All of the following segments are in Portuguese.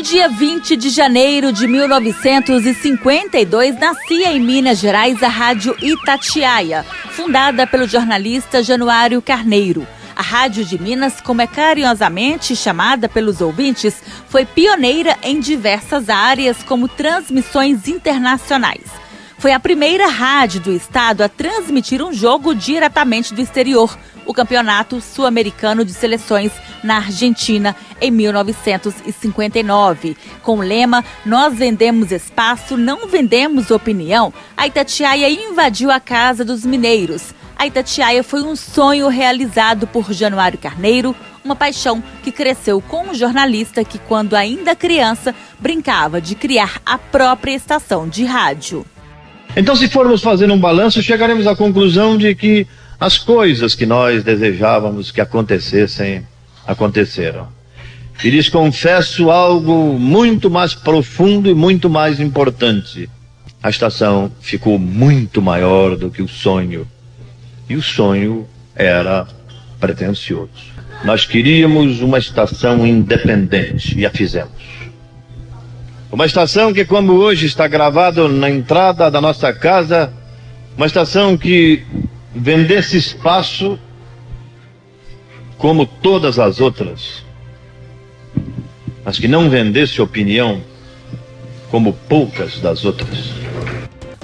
No dia 20 de janeiro de 1952, nascia em Minas Gerais a Rádio Itatiaia, fundada pelo jornalista Januário Carneiro. A Rádio de Minas, como é carinhosamente chamada pelos ouvintes, foi pioneira em diversas áreas, como transmissões internacionais. Foi a primeira rádio do estado a transmitir um jogo diretamente do exterior, o Campeonato Sul-Americano de Seleções na Argentina, em 1959. Com o lema "Nós vendemos espaço, não vendemos opinião", a Itatiaia invadiu a casa dos mineiros. A Itatiaia foi um sonho realizado por Januário Carneiro, uma paixão que cresceu com um jornalista que, quando ainda criança, brincava de criar a própria estação de rádio. Então, se formos fazer um balanço, chegaremos à conclusão de que as coisas que nós desejávamos que acontecessem, aconteceram. E lhes confesso algo muito mais profundo e muito mais importante. A estação ficou muito maior do que o sonho. E o sonho era pretensioso. Nós queríamos uma estação independente e a fizemos. Uma estação que, como hoje está gravado na entrada da nossa casa, uma estação que vendesse espaço como todas as outras, mas que não vendesse opinião como poucas das outras.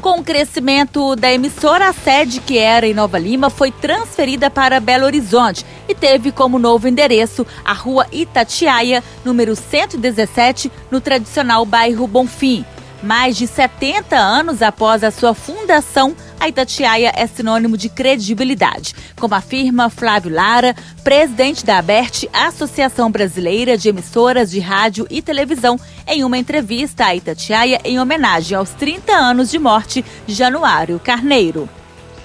Com o crescimento da emissora, a sede, que era em Nova Lima, foi transferida para Belo Horizonte e teve como novo endereço a Rua Itatiaia, número 117, no tradicional bairro Bonfim. Mais de 70 anos após a sua fundação, a Itatiaia é sinônimo de credibilidade, como afirma Flávio Lara, presidente da ABERT, Associação Brasileira de Emissoras de Rádio e Televisão, em uma entrevista à Itatiaia em homenagem aos 30 anos de morte de Januário Carneiro.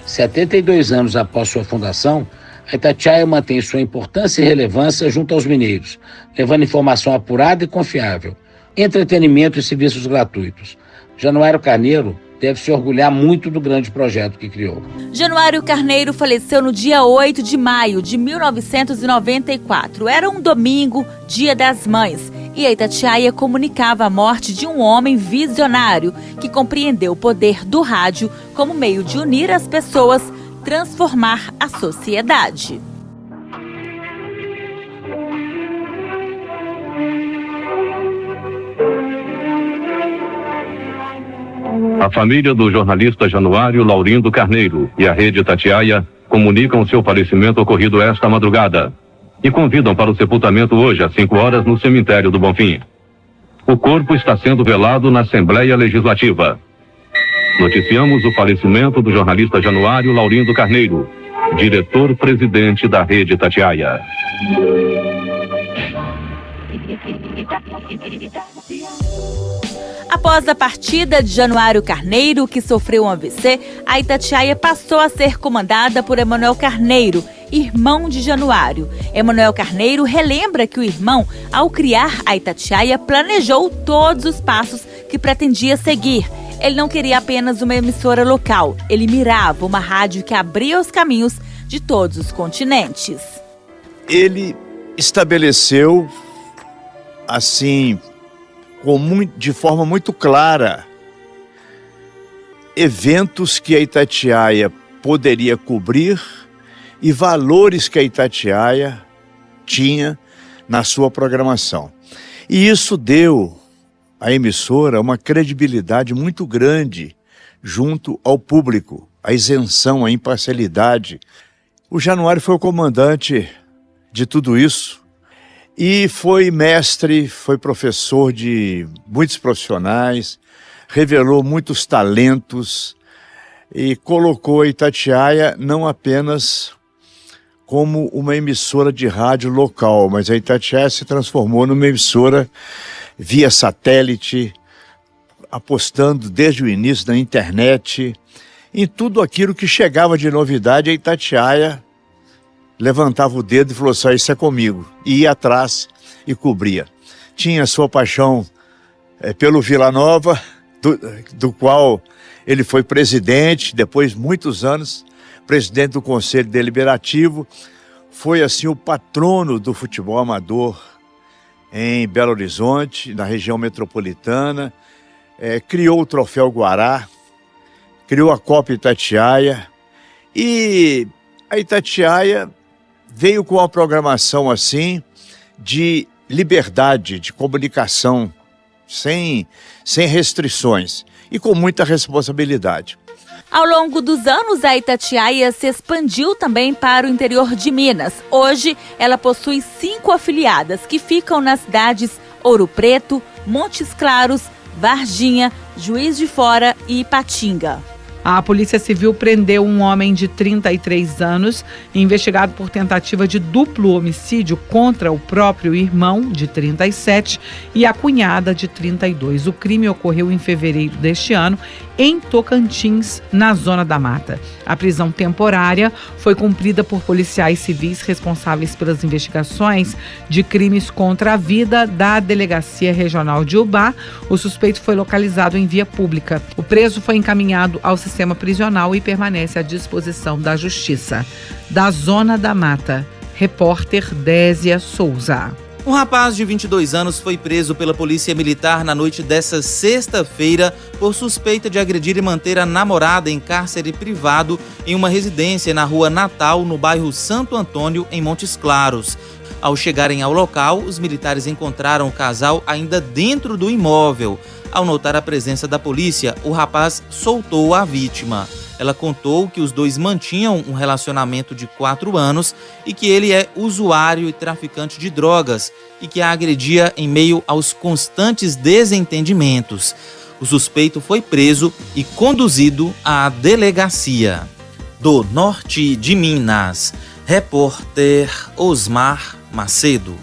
72 anos após sua fundação, a Itatiaia mantém sua importância e relevância junto aos mineiros, levando informação apurada e confiável, entretenimento e serviços gratuitos. Januário Carneiro deve se orgulhar muito do grande projeto que criou. Januário Carneiro faleceu no dia 8 de maio de 1994. Era um domingo, Dia das Mães, e a Itatiaia comunicava a morte de um homem visionário que compreendeu o poder do rádio como meio de unir as pessoas, transformar a sociedade. A família do jornalista Januário Laurindo Carneiro e a Rede Itatiaia comunicam seu falecimento ocorrido esta madrugada e convidam para o sepultamento hoje às 5 horas no cemitério do Bonfim. O corpo está sendo velado na Assembleia Legislativa. Noticiamos o falecimento do jornalista Januário Laurindo Carneiro, diretor-presidente da Rede Itatiaia. Após a partida de Januário Carneiro, que sofreu um AVC, a Itatiaia passou a ser comandada por Emanuel Carneiro, irmão de Januário. Emanuel Carneiro relembra que o irmão, ao criar a Itatiaia, planejou todos os passos que pretendia seguir. Ele não queria apenas uma emissora local, ele mirava uma rádio que abria os caminhos de todos os continentes. Ele estabeleceu, assim, de forma muito clara, eventos que a Itatiaia poderia cobrir e valores que a Itatiaia tinha na sua programação. E isso deu à emissora uma credibilidade muito grande junto ao público, a isenção, a imparcialidade. O Januário foi o comandante de tudo isso. E foi mestre, foi professor de muitos profissionais, revelou muitos talentos e colocou a Itatiaia não apenas como uma emissora de rádio local, mas a Itatiaia se transformou numa emissora via satélite, apostando desde o início na internet, em tudo aquilo que chegava de novidade. A Itatiaia levantava o dedo e falou assim: isso é comigo, e ia atrás e cobria. Tinha sua paixão pelo Vila Nova, do qual ele foi presidente, depois de muitos anos, presidente do Conselho Deliberativo, foi assim o patrono do futebol amador em Belo Horizonte, na região metropolitana, criou o Troféu Guará, criou a Copa Itatiaia, e a Itatiaia veio com uma programação assim de liberdade, de comunicação, sem restrições e com muita responsabilidade. Ao longo dos anos, a Itatiaia se expandiu também para o interior de Minas. Hoje, ela possui 5 afiliadas que ficam nas cidades Ouro Preto, Montes Claros, Varginha, Juiz de Fora e Ipatinga. A Polícia Civil prendeu um homem de 33 anos, investigado por tentativa de duplo homicídio contra o próprio irmão, de 37, e a cunhada, de 32. O crime ocorreu em fevereiro deste ano, em Tocantins, na Zona da Mata. A prisão temporária foi cumprida por policiais civis responsáveis pelas investigações de crimes contra a vida da Delegacia Regional de Ubá. O suspeito foi localizado em via pública. O preso foi encaminhado ao sistema prisional e permanece à disposição da Justiça. Da Zona da Mata, repórter Désia Souza. Um rapaz de 22 anos foi preso pela Polícia Militar na noite desta sexta-feira por suspeita de agredir e manter a namorada em cárcere privado em uma residência na Rua Natal, no bairro Santo Antônio, em Montes Claros. Ao chegarem ao local, os militares encontraram o casal ainda dentro do imóvel. Ao notar a presença da polícia, o rapaz soltou a vítima. Ela contou que os dois mantinham um relacionamento de 4 anos e que ele é usuário e traficante de drogas e que a agredia em meio aos constantes desentendimentos. O suspeito foi preso e conduzido à delegacia. Do norte de Minas, repórter Osmar Macedo.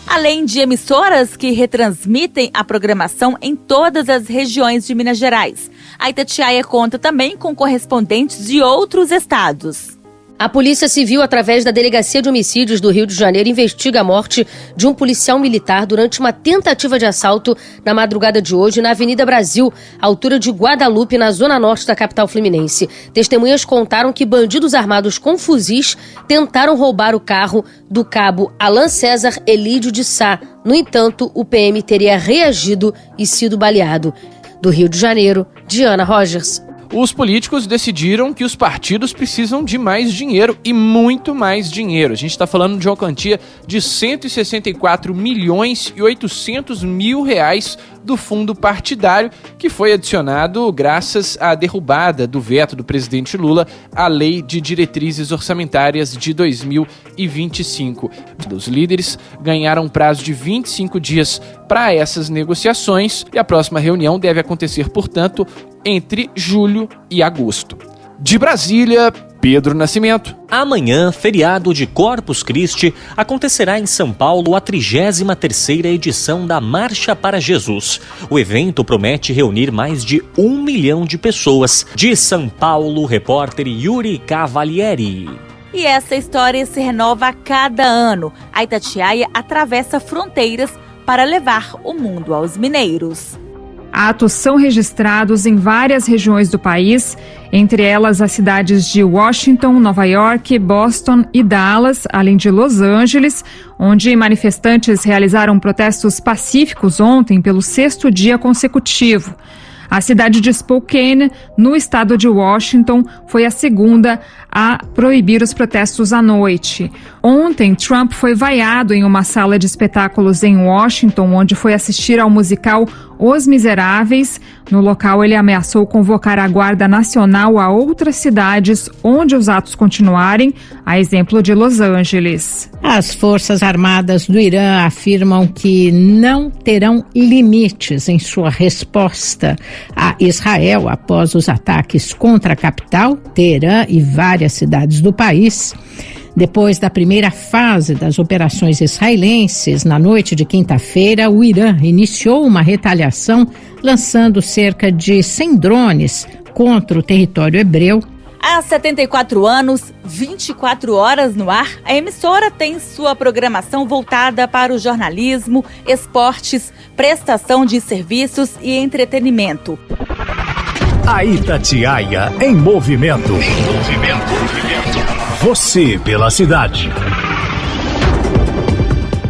Além de emissoras que retransmitem a programação em todas as regiões de Minas Gerais, a Itatiaia conta também com correspondentes de outros estados. A Polícia Civil, através da Delegacia de Homicídios do Rio de Janeiro, investiga a morte de um policial militar durante uma tentativa de assalto na madrugada de hoje na Avenida Brasil, altura de Guadalupe, na zona norte da capital fluminense. Testemunhas contaram que bandidos armados com fuzis tentaram roubar o carro do cabo Alan César Elídio de Sá. No entanto, o PM teria reagido e sido baleado. Do Rio de Janeiro, Diana Rogers. Os políticos decidiram que os partidos precisam de mais dinheiro e muito mais dinheiro. A gente está falando de uma quantia de 164 milhões e 800 mil reais do fundo partidário, que foi adicionado graças à derrubada do veto do presidente Lula à Lei de Diretrizes Orçamentárias de 2025. Os líderes ganharam um prazo de 25 dias para essas negociações e a próxima reunião deve acontecer, portanto, entre julho e agosto. De Brasília, Pedro Nascimento. Amanhã, feriado de Corpus Christi, acontecerá em São Paulo a 33ª edição da Marcha para Jesus. O evento promete reunir mais de 1 milhão de pessoas. De São Paulo, repórter Yuri Cavalieri. E essa história se renova a cada ano. A Itatiaia atravessa fronteiras para levar o mundo aos mineiros. Atos são registrados em várias regiões do país, entre elas as cidades de Washington, Nova York, Boston e Dallas, além de Los Angeles, onde manifestantes realizaram protestos pacíficos ontem pelo 6º dia consecutivo. A cidade de Spokane, no estado de Washington, foi a segunda a proibir os protestos à noite. Ontem, Trump foi vaiado em uma sala de espetáculos em Washington, onde foi assistir ao musical Os Miseráveis. No local, ele ameaçou convocar a Guarda Nacional a outras cidades onde os atos continuarem, a exemplo de Los Angeles. As Forças Armadas do Irã afirmam que não terão limites em sua resposta a Israel após os ataques contra a capital, Teherã, e várias cidades do país. Depois da primeira fase das operações israelenses, na noite de quinta-feira, o Irã iniciou uma retaliação, lançando cerca de 100 drones contra o território hebreu. Há 74 anos, 24 horas no ar, a emissora tem sua programação voltada para o jornalismo, esportes, prestação de serviços e entretenimento. A Itatiaia em movimento. Você pela cidade.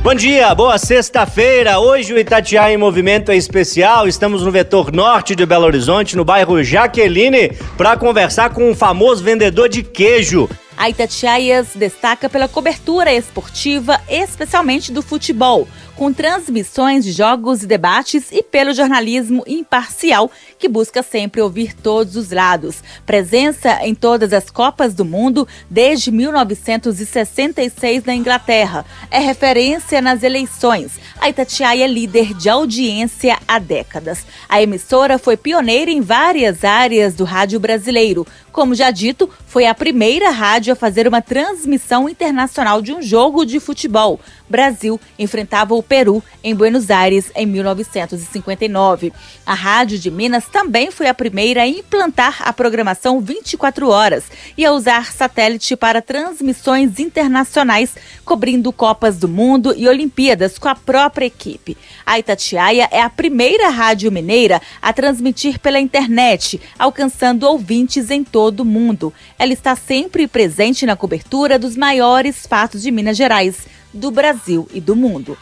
Bom dia, boa sexta-feira. Hoje o Itatiaia em Movimento é especial. Estamos no vetor norte de Belo Horizonte, no bairro Jaqueline, para conversar com um famoso vendedor de queijo. A Itatiaia se destaca pela cobertura esportiva, especialmente do futebol, com transmissões de jogos e debates e pelo jornalismo imparcial, que busca sempre ouvir todos os lados. Presença em todas as Copas do Mundo desde 1966 na Inglaterra. É referência nas eleições. A Itatiaia é líder de audiência há décadas. A emissora foi pioneira em várias áreas do rádio brasileiro. Como já dito, foi a primeira rádio a fazer uma transmissão internacional de um jogo de futebol. Brasil enfrentava o Peru em Buenos Aires em 1959. A Rádio de Minas também foi a primeira a implantar a programação 24 horas e a usar satélite para transmissões internacionais, cobrindo Copas do Mundo e Olimpíadas com a própria equipe. A Itatiaia é a primeira rádio mineira a transmitir pela internet, alcançando ouvintes em todo o mundo. Ela está sempre presente na cobertura dos maiores fatos de Minas Gerais, do Brasil e do mundo.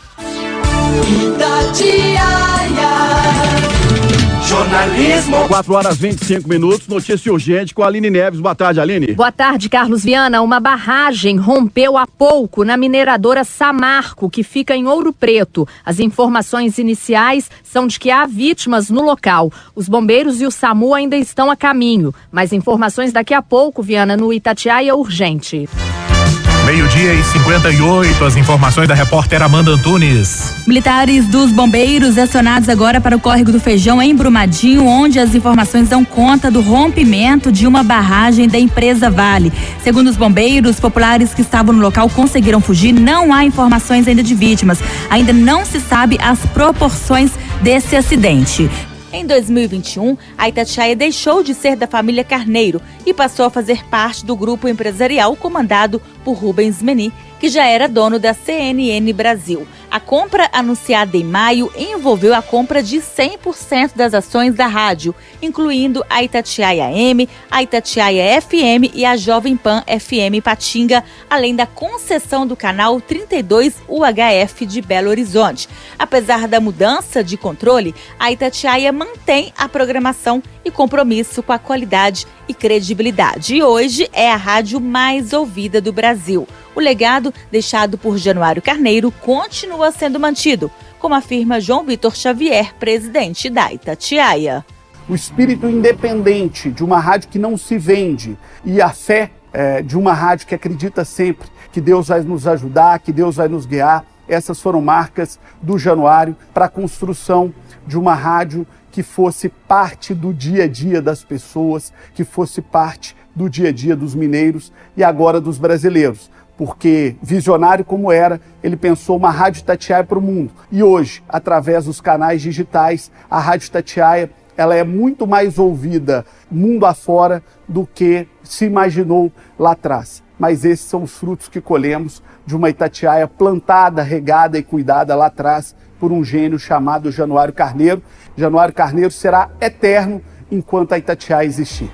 Jornalismo. 4h25, notícia urgente com a Aline Neves. Boa tarde, Aline. Boa tarde, Carlos Viana. Uma barragem rompeu há pouco na mineradora Samarco, que fica em Ouro Preto. As informações iniciais são de que há vítimas no local. Os bombeiros e o SAMU ainda estão a caminho. Mais informações daqui a pouco, Viana, no Itatiaia Urgente. 12h58, as informações da repórter Amanda Antunes. Militares dos bombeiros acionados agora para o córrego do Feijão em Brumadinho, onde as informações dão conta do rompimento de uma barragem da empresa Vale. Segundo os bombeiros, populares que estavam no local conseguiram fugir. Não há informações ainda de vítimas. Ainda não se sabe as proporções desse acidente. Em 2021, a Itatiaia deixou de ser da família Carneiro e passou a fazer parte do grupo empresarial comandado por Rubens Meni, que já era dono da CNN Brasil. A compra anunciada em maio envolveu a compra de 100% das ações da rádio, incluindo a Itatiaia AM, a Itatiaia FM e a Jovem Pan FM Patinga, além da concessão do canal 32 UHF de Belo Horizonte. Apesar da mudança de controle, a Itatiaia mantém a programação e compromisso com a qualidade e credibilidade. E hoje é a rádio mais ouvida do Brasil. O legado deixado por Januário Carneiro continua sendo mantido, como afirma João Vitor Xavier, presidente da Itatiaia. O espírito independente de uma rádio que não se vende e a fé de uma rádio que acredita sempre que Deus vai nos ajudar, que Deus vai nos guiar, essas foram marcas do Januário para a construção de uma rádio que fosse parte do dia a dia das pessoas, que fosse parte do dia a dia dos mineiros e agora dos brasileiros. Porque, visionário como era, ele pensou uma Rádio Itatiaia para o mundo. E hoje, através dos canais digitais, a Rádio Itatiaia ela é muito mais ouvida mundo afora do que se imaginou lá atrás. Mas esses são os frutos que colhemos de uma Itatiaia plantada, regada e cuidada lá atrás por um gênio chamado Januário Carneiro. Januário Carneiro será eterno enquanto a Itatiaia existir.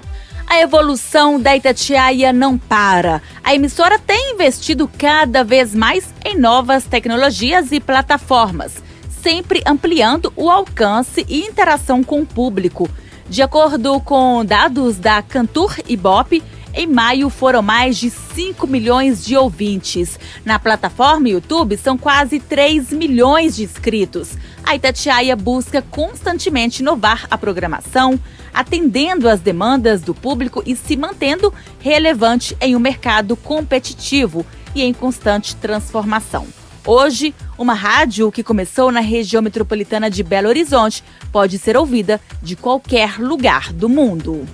A evolução da Itatiaia não para. A emissora tem investido cada vez mais em novas tecnologias e plataformas, sempre ampliando o alcance e interação com o público. De acordo com dados da Cantur Ibope, em maio foram mais de 5 milhões de ouvintes. Na plataforma YouTube são quase 3 milhões de inscritos. A Itatiaia busca constantemente inovar a programação, atendendo às demandas do público e se mantendo relevante em um mercado competitivo e em constante transformação. Hoje, uma rádio que começou na região metropolitana de Belo Horizonte pode ser ouvida de qualquer lugar do mundo.